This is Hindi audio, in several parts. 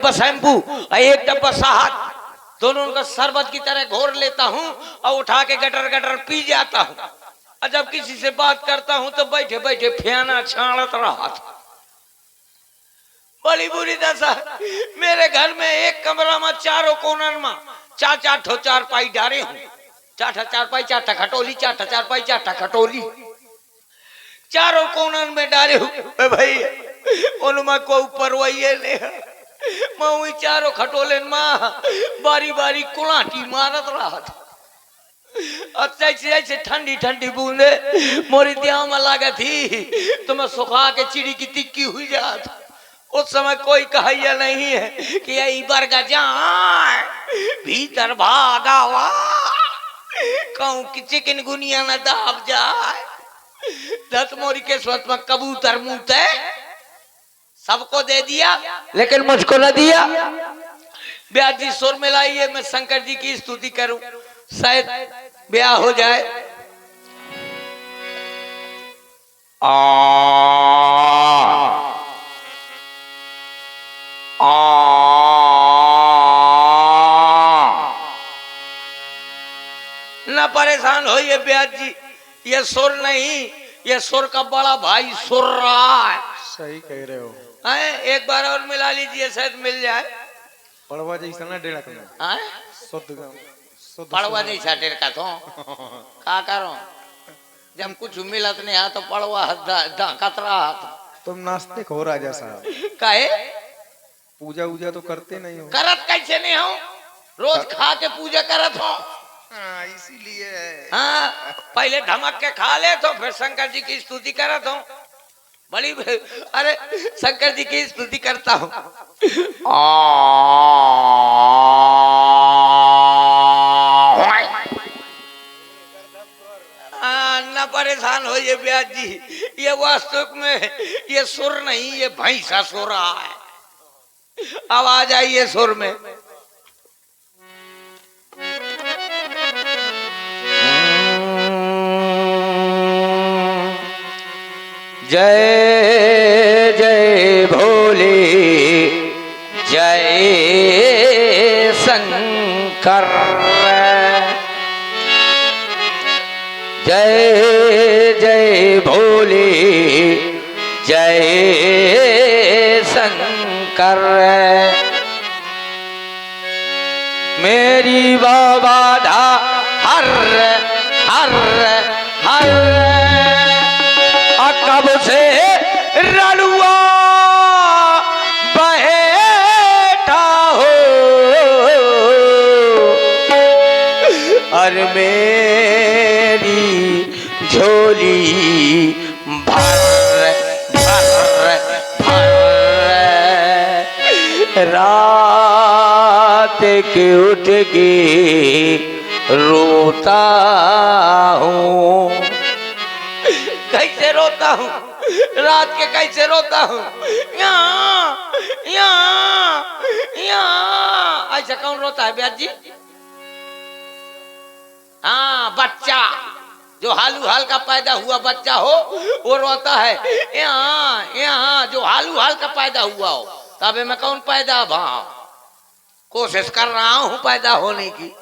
डब्बा शैम्पू और एक डब्बा शहद, दोनों का शरबत की तरह घोर लेता हूँ और उठा के गटर गटर पी जाता हूँ। और जब किसी से बात करता हूँ तो बैठे बैठे फेना छाड़त रहा था। बड़ी बुरी दशा। मेरे घर में एक कमरा में चारों कोनन में चार चार ठो चारपाई डारे हूँ। चार चारपाई, चार खटोली, चार चारपाई, चार खटोली, चारों कोनन में डाले हुए भाई। उनमें को ऊपर वही मैं चारों खटोले माँ बारी बारी कुलाटी मारत रहा था। ऐसे ठंडी ठंडी बूंदे मोरी देह में लगा थी तो मैं सुखा के चिड़ी की टिक्की हुई जात। उस समय कोई कहिया नहीं है कि यही बरगा जाए भीतर भागा हुआ कहूं कि चिकन गुनिया न दाब जाए। दत मोरी के स्वत में कबूतर मुंहते सबको दे दिया लेकिन मुझको न दिया। ब्याह जी सुर मिलाइए, मैं शंकर जी की स्तुति करूं, शायद ब्याह हो जाए। न परेशान होइए ब्याह जी, ये सुर नहीं, ये सुर का बड़ा भाई सुर रहा है। सही कह रहे हो। एक बार और मिला लीजिए, शायद मिल जाए। पड़वा जैसा ना डेढ़ का शुद्ध पड़वा जैसा डेढ़ का तो का करो जब कुछ मिलत नहीं है तो पड़वा कतरा। तुम नास्तिक हो राजा साहब। काहे पूजा वूजा तो करते नहीं हो? करत कैसे नहीं हो, रोज खा के पूजा करत हो। इसीलिए हाँ, पहले धमक के खा ले तो फिर शंकर जी की स्तुति करत हो। बड़ी अरे शंकर जी की स्तुति करता हूँ। न परेशान हो ये ब्याज जी, ये वास्तव में ये सुर नहीं, ये भैंसा सो रहा है। आवाज आई है सुर में। जय जय भोले, जय शंकर, जय जय भोले, जय शंकर। मेरी बाबा धा हर हर हर कब से रलुआ बैठा हो, अरे मेरी झोली भर भर भर। रात के उठ के रोता हूँ। कैसे रोता हूँ, रात के कैसे रोता हूँ? यहाँ यहाँ यहाँ ऐसा कौन रोता है ब्याज जी? हाँ, बच्चा जो हालू हाल का पैदा हुआ बच्चा हो वो रोता है। यहाँ यहाँ जो हालू हाल का पैदा हुआ हो, तब मैं कौन पैदा भाव कोशिश कर रहा हूँ पैदा होने की।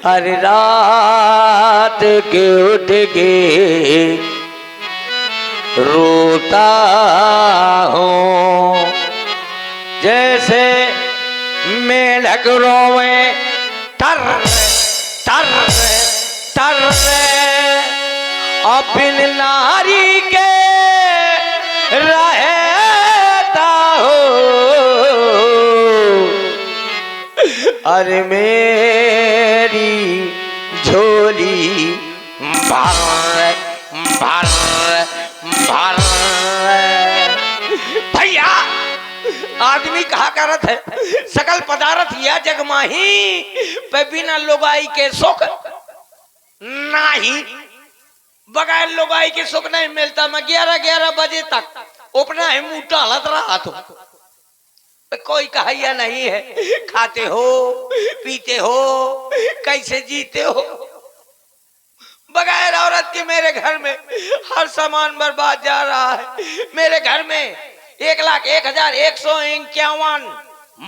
अरे रात के उठ के रोता हूँ, जैसे मेढक रोवे टर टर टर। बिन नारी के रहता हो, अरे मेरी झोली भर भर भर। भैया आदमी कहा करत है सकल पदार्थ या जग माही पे बिना लोगाई के सुख नहीं। बगैर लोगाई के सुख नहीं मिलता। मैं 11-11 बजे तक अपना है मुंह टालत रहा तो कोई कहिया नहीं है। खाते हो, पीते हो, कैसे जीते हो? बगैर औरत के मेरे घर में हर सामान बर्बाद जा रहा है। मेरे घर में 1,01,151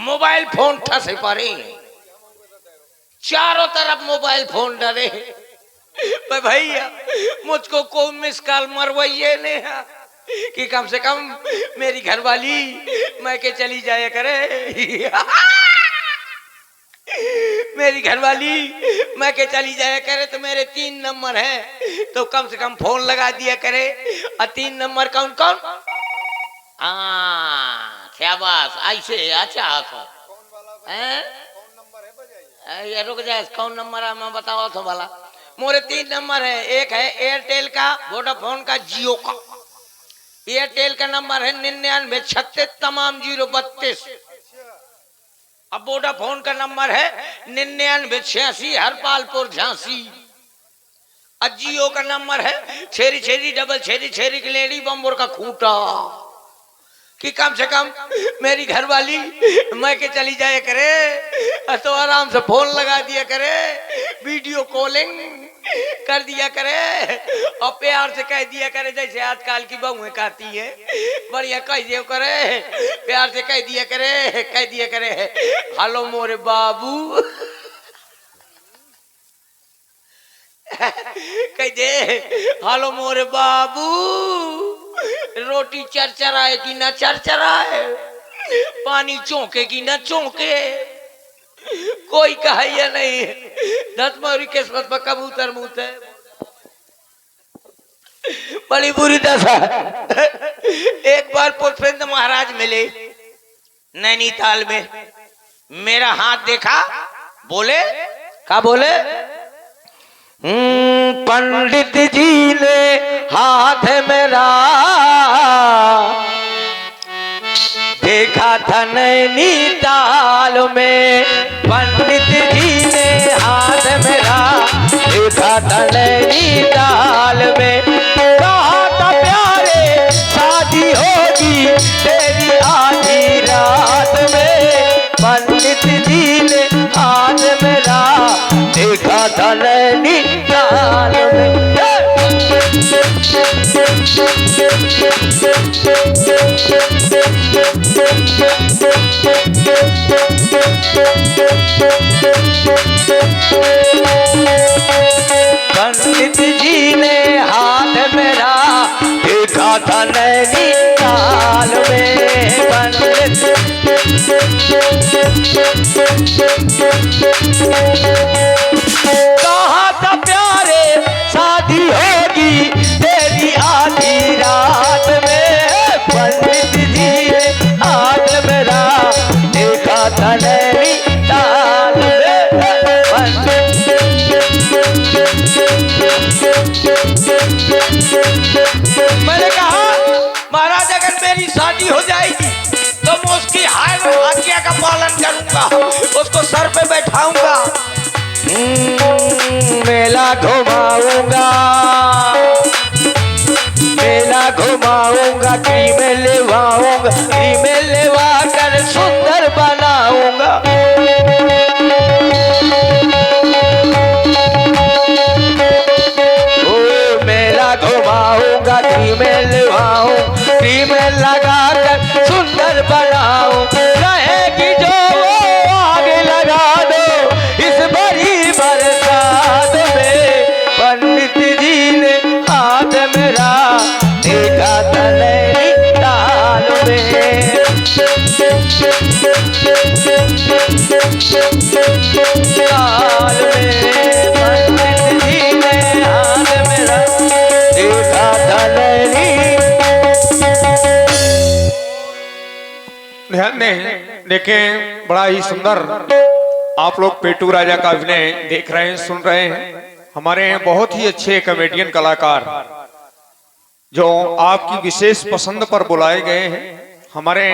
मोबाइल फोन ठसे पड़े, चारों तरफ मोबाइल फोन डरे। भैया मुझको कोई मिस कॉल मरवाइए नहीं है कि कम से कम मेरी घरवाली मैं के चली जाया करे। मेरी घरवाली मैं के चली जाया करे तो मेरे 3 नंबर हैं तो कम से कम फोन लगा दिया करे। और 3 नंबर कौन कौन? शाबाश, ऐसे अच्छा तो ये रुक जाए, कौन नंबर है मैं बताओ तो भला। मोरे 3 नंबर है, एक है एयरटेल का, वोडाफोन का, जियो का। एयरटेल का नंबर है 9936 तमाम 032। अब वोडाफोन का नंबर है 9986 हरपालपुर झांसी। और जियो का नंबर है 6666 लेडी बम्बोर का खूंटा। कि कम से कम मेरी घरवाली मैं के चली जाए करे तो आराम से फोन लगा दिया करे, वीडियो कॉलिंग कर दिया करे और प्यार से कह दिया करे जैसे आजकल की बहुएं कहती है, बढ़िया कह दिया करे, प्यार से कह दिया करे हेलो मोरे बाबू। कह दे हेलो मोरे बाबू, रोटी चरचराए कि ना चरचराए, पानी चौंके कि ना चौंके, कोई कहा नहीं। 10 मोरी किस्मत पर कबूतर मुँह है, बड़ी बुरी दशा। एक बार पुष्पेंद्र महाराज मिले नैनीताल में, मेरा हाथ देखा, बोले क्या बोले? पंडित जी ने हाथ मेरा देखा था नैनीताल में, पंडित जी ने हाथ मेरा देखा था नैनीताल में। कहा था प्यारे शादी होगी तेरी आधी रात में, पंडित जी ने हाथ मेरा देखा था नैनीताल में। पंडित जी ने हाथ मेरा देखा था नैनीताल में, पंडित कहा था प्यारे शादी होगी तेरी आधी रात में, पंडित जी ने हाथ मेरा देखा था नैनीताल में। मैंने कहा महाराज अगर मेरी शादी हो जाएगी तो मैं उसकी आज्ञा का पालन करूंगा, उसको सर पे बैठाऊंगा, मेला घुमाऊंगा, मेला घुमाऊंगा, क्रीम लेवाऊंगा, क्रीम लेवा कर सुंदर बनाऊंगा। ओ मेला घुमाऊंगा, क्रीम लेवाऊं, क्रीम लगा कर सुंदर बनाऊं, रहेगी जो आग लगा दो इस बड़ी बरसात में, पंडित जी ने हाथ मेरा देखा था नैनीताल में। ताल में पंडित जी ने हाथ मेरा देखा था ध्यान दें, देखें बड़ा ही सुंदर आप लोग पेटू राजा का अभिनय देख रहे हैं, सुन रहे हैं। हमारे यहाँ बहुत ही अच्छे कॉमेडियन कलाकार जो आपकी विशेष पसंद पर बुलाए गए हैं। हमारे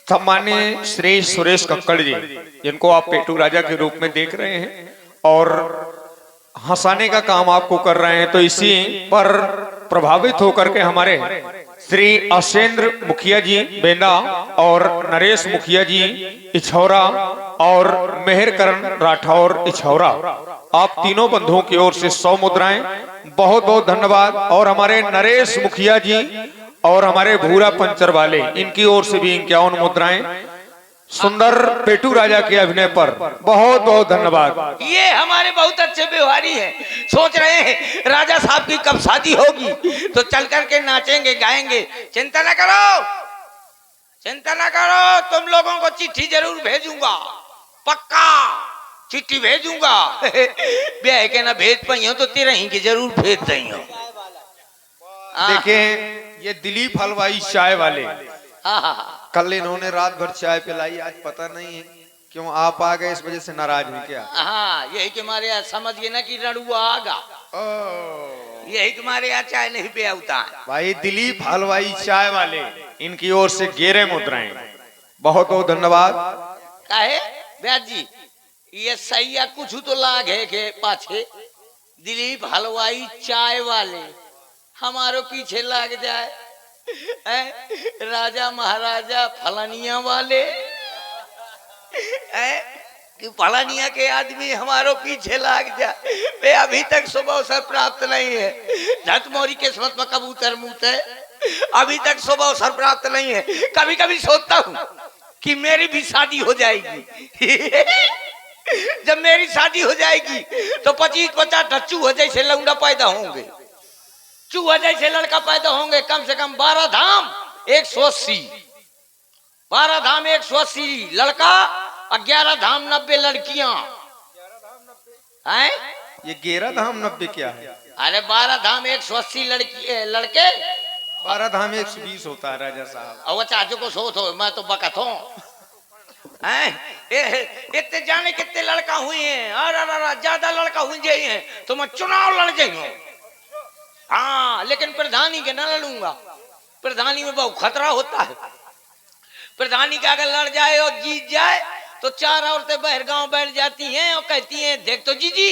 सम्मानीय श्री सुरेश कक्कड़ जी, जिनको आप पेटू राजा के रूप में देख रहे हैं और हंसाने का काम आपको कर रहे हैं, तो इसी पर प्रभावित होकर के हमारे श्री अशेंद्र मुखिया जी बेंदा और नरेश मुखिया जी इछौरा और मेहरकरण राठौर इछौरा, आप तीनों बंधुओं की ओर से 100 मुद्राएं, बहुत बहुत धन्यवाद। और हमारे नरेश मुखिया जी और हमारे भूरा पंचर वाले, इनकी ओर से भी 51 मुद्राएं। सुंदर पेटू राजा के अभिनय पर बहुत बहुत धन्यवाद। ये हमारे बहुत अच्छे व्यवहारी हैं। सोच रहे हैं राजा साहब की कब शादी होगी तो चल करके नाचेंगे गाएंगे। चिंता न करो, चिंता न करो, तुम लोगों को चिट्ठी जरूर भेजूंगा, पक्का चिट्ठी भेजूंगा। ब्याह के ना भेज पाई हो तो तेरा ही के जरूर भेज दई हो। देखें ये दिलीप हलवाई चाय वाले, हाँ, कल इन्होंने रात भर चाय पिलाई, आज पता नहीं है क्यों आप आ गए, इस वजह से नाराज हैं क्या? हाँ, यही के मारे आज समझ गए ना कि रड़ुआ आगा, यही के मारे आज चाय नहीं पिया होता। भाई दिलीप हलवाई चाय वाले, इनकी ओर से 11 मुद्राएं, बहुत बहुत धन्यवाद। काहे ब्याज जी ये सही है, कुछ तो लाग है के पाछे दिलीप हलवाई चाय वाले हमारो पीछे लाग जाए। राजा महाराजा फलानिया वाले कि फलानिया के आदमी हमारो पीछे लाग जाए। वे अभी तक शुभ अवसर प्राप्त नहीं है। झटमोरी किस्मत में कबूतर मुँह है, अभी तक शुभ अवसर प्राप्त नहीं है। कभी कभी सोचता हूँ कि मेरी भी शादी हो जाएगी। जब मेरी शादी हो जाएगी तो 25-50 चूहे जैसे लौंडा पैदा होंगे, चूहा जैसे लड़का पैदा होंगे। कम से कम 12 धाम 180, 12 धाम 180 लड़का और 11 धाम 90 लड़कियां हैं। ये 11 धाम 90 क्या है? अरे 12 धाम 180 लड़के, 12 धाम 120 होता है राजा साहब। और चाचू को सोच हो, मैं तो बकत हूँ। इतने जाने कितने लड़का हुए हैं, अरे ज्यादा लड़का हुए हैं तो मैं चुनाव लड़ जाऊंगा। हाँ, लेकिन प्रधानी के न लड़ूंगा, प्रधानी में बहुत खतरा होता है। प्रधानी का अगर लड़ जाए और जीत जाए तो 4 औरतें बहर गांव बैठ जाती हैं और कहती हैं देख तो जीजी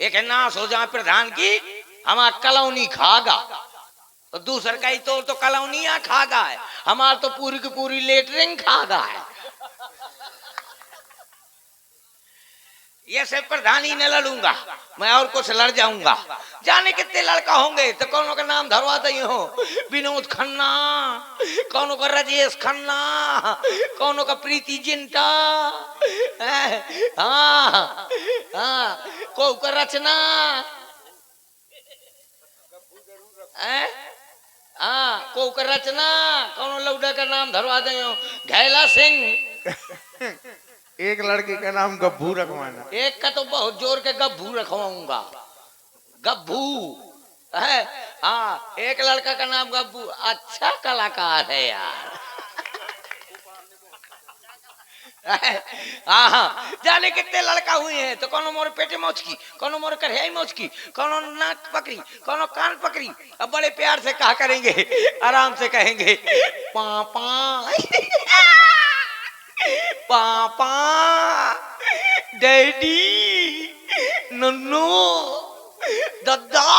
एक नाश हो जाए प्रधान की, हमारा कलौनी खागा। तो दूसर का ही तो कलौनिया खागा है, हमार तो पूरी की पूरी लेटरिंग खागा है। ये से प्रधानी न लड़ूंगा मैं, और कुछ लड़ जाऊंगा। जाने कितने लड़का होंगे तो कौनों का नाम धरवा दई हो, विनोद खन्ना, कौनों का राजेश खन्ना, कौनों का प्रीति जिंटा, हाँ हाँ, को का रचना, हाँ को का रचना, कौनों लौड़ा का नाम धरवा दई हो, घैला सिंह। एक लड़के का नाम गब्बू रखवाना, एक का तो बहुत जोर के गब्बू रखवाऊंगा, गब्बू है। हाँ, एक लड़का का नाम गब्बू, अच्छा कलाकार है यार। हाँ, जाने कितने लड़का हुए हैं तो कौन मोर पेटे मौज की, कौन मोर कढ़ाई मौज की, कौन नाक पकड़ी, कौन कान पकड़ी। अब बड़े प्यार से कहा करेंगे, आराम से कहेंगे पापा पापा, डैडी, नन्नू, दद्दा,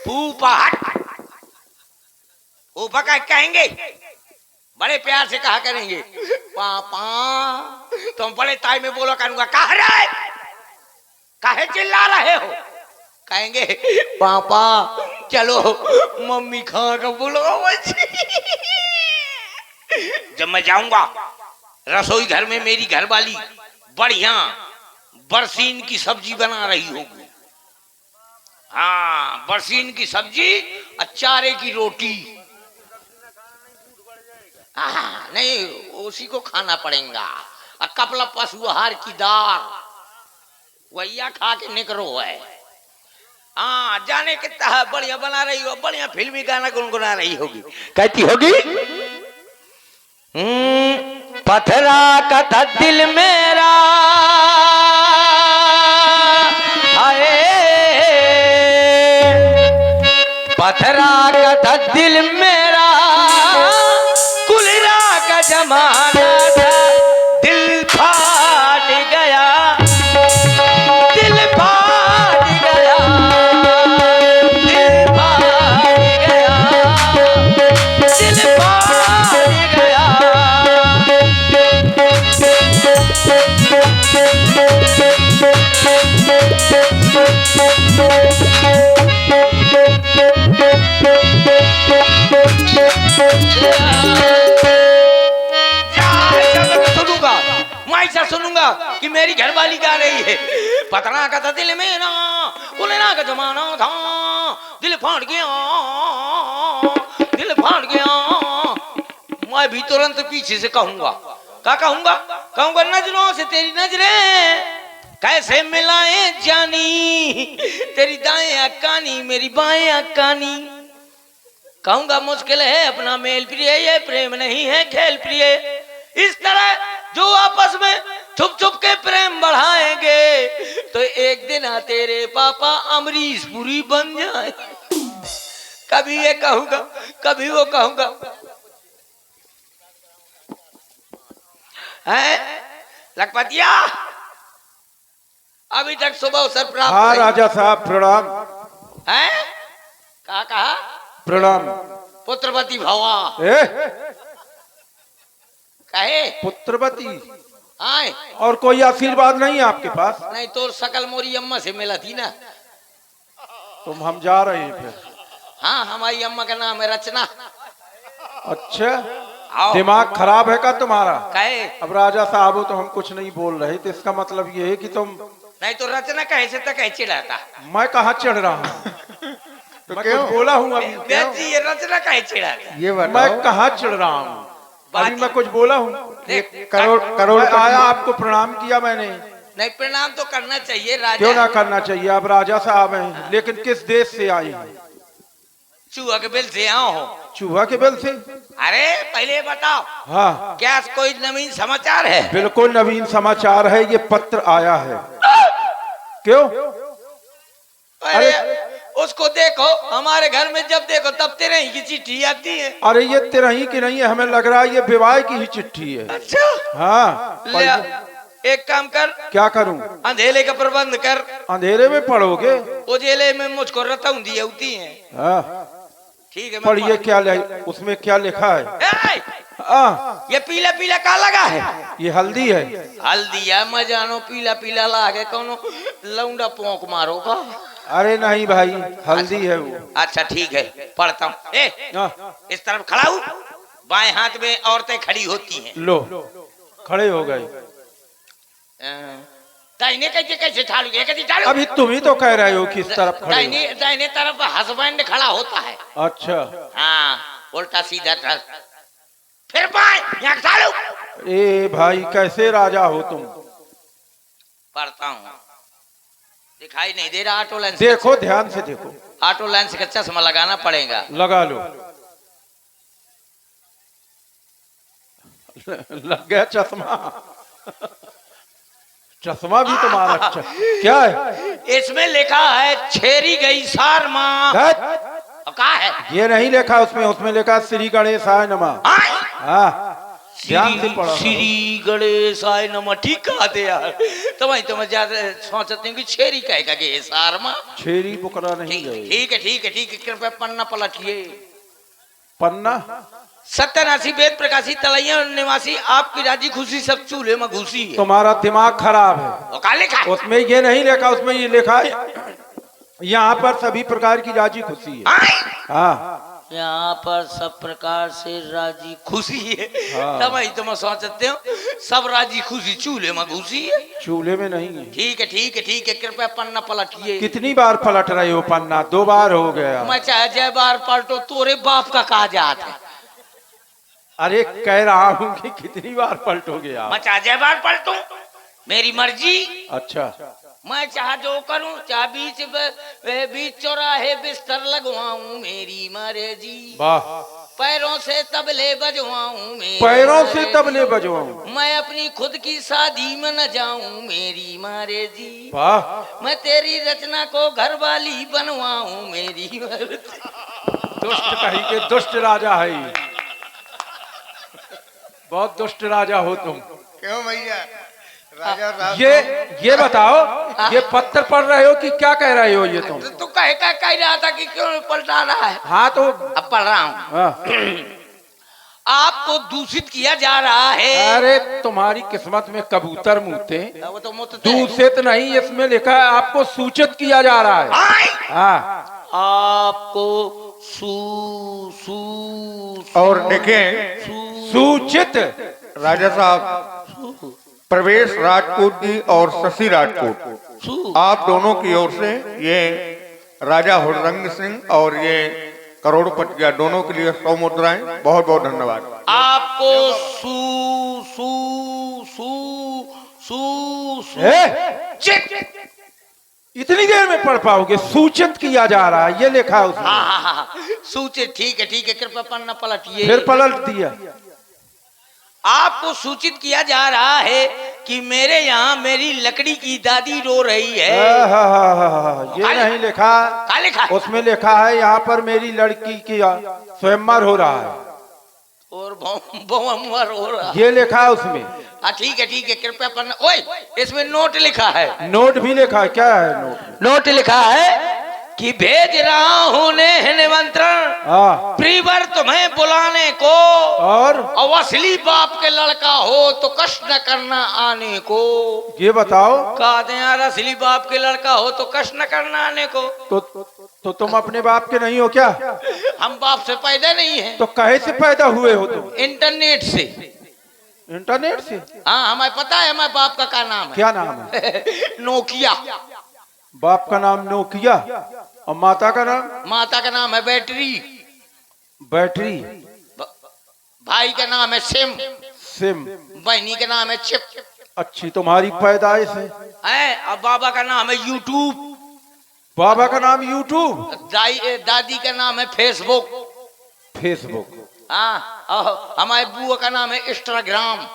फूफा। फूफा का कहेंगे, बड़े प्यार से कहा करेंगे पापा। तुम बड़े ताई में बोलो करूंगा, कहा रहे काहे चिल्ला रहे हो, कहेंगे पापा चलो मम्मी खा कर बोलो। जब मैं जाऊंगा रसोई घर में मेरी घरवाली बढ़िया बरसीन की सब्जी बना रही होगी। हाँ, बरसीन की सब्जी और चारे की रोटी। हाँ, नहीं उसी को खाना पड़ेगा। और कपला पशु आहार की दाल वैया खा के निकरो है। हाँ, जाने कितना बढ़िया बना रही हो, बढ़िया फिल्मी गाना गुनगुना रही होगी। कहती होगी पथरा का था दिल मेरा, हाय पथरा का था दिल मेरा, कुलरा का जमाना था, दिल फाट गया, दिल फाट गया, दिल फाट गया, दिल फाट गया। सुनूंगा, मैं ऐसा सुनूंगा कि मेरी घरवाली गा रही है, पतना का था दिल में ना, कुलना का जमाना था, दिल फाड़ गया, दिल फाड़ गया। मैं भी तुरंत पीछे से कहूंगा, क्या कहूंगा? कहूंगा नजरों से तेरी नजरें कैसे मिलाए जानी, तेरी दाएं अकानी मेरी बाएं अकानी। कहूंगा मुश्किल है अपना मेल प्रिय, ये प्रेम नहीं है खेल प्रिय। इस तरह जो आपस में छुप छुप के प्रेम बढ़ाएंगे तो एक दिन तेरे पापा अमरीश पुरी बन जाए। कभी ये कहूंगा, कभी वो कहूंगा। है लखपतिया, अभी तक सुबह अवसर प्राप्त। हाँ राजा साहब प्रणाम। है कहा प्रणाम। पुत्रवती भवा कहे पुत्रवती। आए और कोई आशीर्वाद नहीं है आपके पास? नहीं तो सकल मोरी अम्मा से मिला थी ना। तुम हम जा रहे हैं फिर? हाँ हमारी अम्मा का नाम है रचना। अच्छा, आओ। दिमाग खराब है का तुम्हारा? कहे अब राजा साहब हो तो हम कुछ नहीं बोल रहे, तो इसका मतलब ये है कि तुम नहीं तो रचना कहे से तक कहे चिढ़ाता। मैं कहाँ चढ़ रहा हूँ? तो मैं कुछ बोला हूँ अभी? बेटी ये रचना कहे चिढ़ाता। ये मैं कहाँ चढ़ रहा हूँ? अभी मैं कुछ बोला हूँ? करोड़ करोड़ आया, आपको प्रणाम किया मैंने। नहीं प्रणाम तो करना चाहिए राजा। क्यों ना करना चाहिए? आप राजा साहब हैं, लेकिन किस देश से आए हैं? चूहा के बिल से आओ हो। चूहा के बिल से? अरे पहले बताओ, हाँ क्या कोई नवीन समाचार है? बिल्कुल नवीन समाचार है, ये पत्र आया है। क्यों? अरे उसको देखो, हमारे घर में जब देखो तब तेरे ही की चिट्ठी आती है। अरे ये तिरही की नहीं है, हमें लग रहा है ये विवाह की ही चिट्ठी है। अच्छा हाँ ले, एक काम कर। क्या करूं? अंधेरे का प्रबंध कर। अंधेरे में पढ़ोगे? उजेले में मुझको रतौं दी होती है। हाँ ठीक है पढ़िए, क्या उसमें क्या लिखा है? ये पीला पीला का लगा है? ये हल्दी है। हल्दी है? मैं जानो पीला पीला लागे कोनो लौंडा पोंक मारोगा। अरे नहीं भाई, हल्दी है वो। अच्छा ठीक है पढ़ता हूँ। इस तरफ खड़ा हूँ, बाएं हाथ में औरतें खड़ी होती हैं। लो खड़े हो गए। दाहिने कैसे ठालू? अभी तुम ही तो कह रहे हो किस तरफ खड़े हो? दाहिने तरफ हस्बैंड खड़ा होता है। अच्छा हाँ उल्टा सीधा ठाल, फिर बाएं यहाँ ठालू। ए भाई कैसे राजा हो तुम? पढ़ता हूँ, दिखाई नहीं दे रहा। ऑटो लेंस देखो ध्यान से देखो। ऑटो लेंस का चश्मा लगाना पड़ेगा। लगा लो। लग गया चश्मा। चश्मा भी तुम्हारा अच्छा। क्या है इसमें? लिखा है छेरी गई सार माँ। कहा है? ये नहीं लिखा उसमें, उसमें लिखा श्री गणेशाय नमः। हाँ ध्यान से पढ़ो। श्री गणेशाय नमः। ठीक कहते यार, तो ज्यादा सोचते हैं कि छेरी कहेगा कि सार माँ। छेरी बुकरा नहीं गए। ठीक है ठीक है ठीक है, कृपया पन्ना पलटिए। पन्ना? सत्यानाशी वेद प्रकाशी तलैया निवासी आपकी राजी खुशी सब चूल्हे में घुसी है। तुम्हारा दिमाग खराब है। क्या लिखा? उसमें ये नहीं लिखा, उसमें ये लिखा है यहाँ पर सभी प्रकार की राजी खुशी है। हाँ यहाँ पर सब प्रकार से राजी खुशी है। हाँ। तब तुम सोचते हो सब राजी खुशी चूल्हे में घुसी है। चूल्हे में नहीं है। ठीक है ठीक है ठीक है, कृपया पन्ना पलटिए। कितनी बार पलट रहे हो पन्ना? 2 बार हो गया। मैं चाहे जय बार पलटो, तोरे बाप का कहा जाता है। अरे कह रहा हूँ कि कितनी बार पलटोगे आप? मैं चाहे जय बार पलटू, मेरी मर्जी। अच्छा मैं चाहे जो करूं, चाहे बीच चौराहे बिस्तर लगवाऊं, मेरी मर्जी। वाह। पैरों से तबले बजवाऊं, पैरों से तबले बजवाऊं। मैं अपनी खुद की शादी में न जाऊं, मेरी मर्जी। वाह। मैं तेरी रचना को घर वाली बनवाऊं, मेरी मर्जी। दुष्ट कहीं के दुष्ट राजा है, बहुत दुष्ट राजा हो तुम। क्यों भैया? राजा साहब ये बताओ, ये पत्थर पढ़ रहे हो कि क्या कह रहे हो ये तुम? तो कह रहा था कि क्यों पलटा रहा है? हाँ तो अब पढ़ रहा हूँ। हाँ। आपको दूषित किया जा रहा है। अरे तुम्हारी किस्मत में कबूतर मूते, वो तो दूषित नहीं, इसमें लिखा है आपको सूचित किया जा रहा है। हाँ आपको सू सू और देखें सूचित राजा साहब, प्रवेश राजपूत जी और शशि राजपूत, सू आप दोनों की ओर से ये राजा हुररंग सिंह और ये करोड़पतिया दोनों के लिए 100 मुद्राएं। बहुत बहुत धन्यवाद। आपको सू सू सू सू सू चित। इतनी देर में पढ़ पाओगे? सूचित किया जा रहा है, ये लिखा है उसमें। हाँ, सूचित, ठीक है, कृपया पन्ना पलटिए। फिर पलट दिया। आपको सूचित किया जा रहा है कि मेरे यहाँ मेरी लकड़ी की दादी रो रही है। ये नहीं लिखा। क्या लिखा है? उसमें लिखा है यहाँ पर मेरी लड़की की स्वयंवर हो रहा है, और बहुमर हो रहा है। ये लिखा है उसमें। ठीक है, कृपया पन्ना। ओए, इसमें नोट लिखा है। नोट भी लिखा है? क्या है नोट? नोट लिखा है कि भेज रहा हूँ निमंत्रण प्रीवर तुम्हें बुलाने को, और असली बाप के लड़का हो तो कष्ट न करना आने को। ये बताओ। कहा दे यार, असली बाप के लड़का हो तो कष्ट न करना आने को। तो तुम अपने बाप के नहीं हो क्या? हम बाप से पैदा नहीं है। तो कहे से पैदा हुए हो तुम? इंटरनेट से। इंटरनेट से? हाँ, हमें पता है हमारे बाप का क्या नाम है। क्या नाम है? नोकिया। बाप का नाम नोकिया, और माता का नाम? माता का नाम है बैटरी। बैटरी। भाई का नाम है सिम। सिम। बहनी का नाम है चिप। अच्छी तुम्हारी पैदाइश है। अब बाबा का नाम है यूट्यूब। बाबा का नाम यूट्यूब। दादी का नाम है फेसबुक। फेसबुक। हाँ, हमारे बुआ का नाम है इंस्टाग्राम।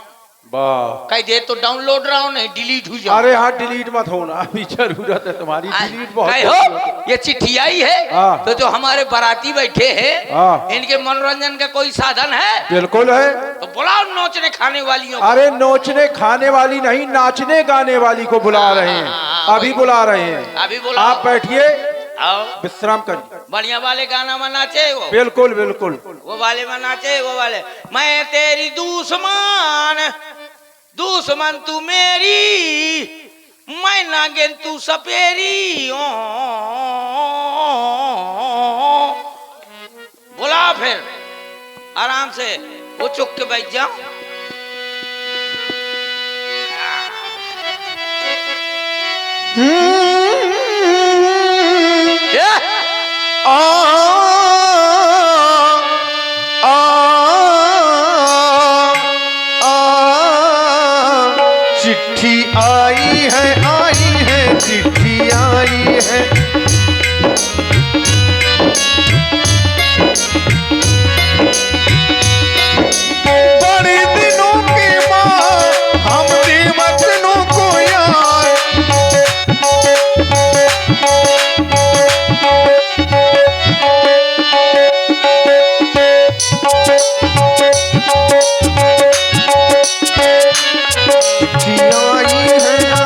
वाह, कह दे तो डाउनलोड रहा हूँ, नहीं डिलीट हुई जाओ। अरे हाँ, डिलीट मत होना, अभी जरूरत है तुम्हारी। डिलीट बहुत हो, ये चिट्ठी आई है तो जो हमारे बाराती बैठे हैं, इनके मनोरंजन का कोई साधन है? बिल्कुल है। तो बुलाओ नोचने खाने वालियों को। अरे नोचने खाने वाली नहीं, नाचने गाने वाली को बुला रहे हैं, अभी बुला रहे हैं। अभी बुला। आप बैठिए, आओ, विश्राम करिए। बढ़िया वाले गाना मनाचे वो। बिल्कुल बिल्कुल, वो वाले मनाचे, वो वाले। मैं तेरी दुश्मन, दुश्मन तू मेरी, मैं नागिन तू सपेरी। बुला फिर आराम से, वो चुप के बैठ जाओ। चिट्ठी आई है, चिट्ठी आई है। बड़े दिनों के बाद हमने वतनों को यार, चिट्ठी आई है।